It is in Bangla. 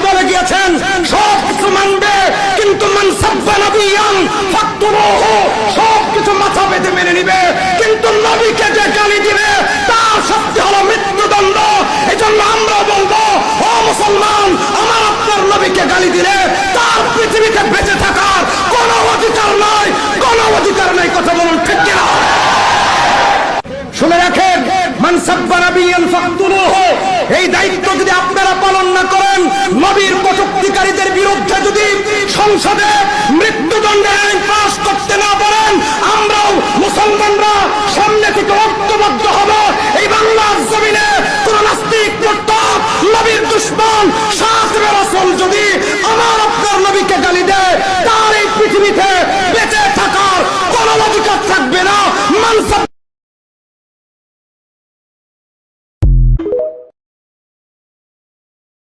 বলে গিয়েছেন সব কিছু মানবে, কিন্তু মান সাব্বা নবিয়ান ফাকতুলুহু, সব কিছু মাথা পেতে মেনে নিবে, কিন্তু নবীকে যে গালি দিবে তার শাস্তি হলো মৃত্যুদণ্ড। এজন্য আমরা বলবো, ও মুসলমান, আমার আপনার নবীকে গালি দিলে তার পৃথিবীতে বেঁচে থাকার কোনো অধিকার নাই, কোনো অধিকার নাই। কথা বলুন ঠিক কিনা? শুনে রাখেন, মান সাব্বা নবিয়ান ফাকতুলুহু, এই দায়িত্ব যদি আপনারা পালন না করেন, নবীর কটূক্তিকারীদের বিরুদ্ধে যদি সংসদে মৃত্যুদণ্ডের আইন পাস করতে না পারেন, আমরাও মুসলমানরা সামনে থেকে ঐক্যবদ্ধ হব এই বাংলার জমিনে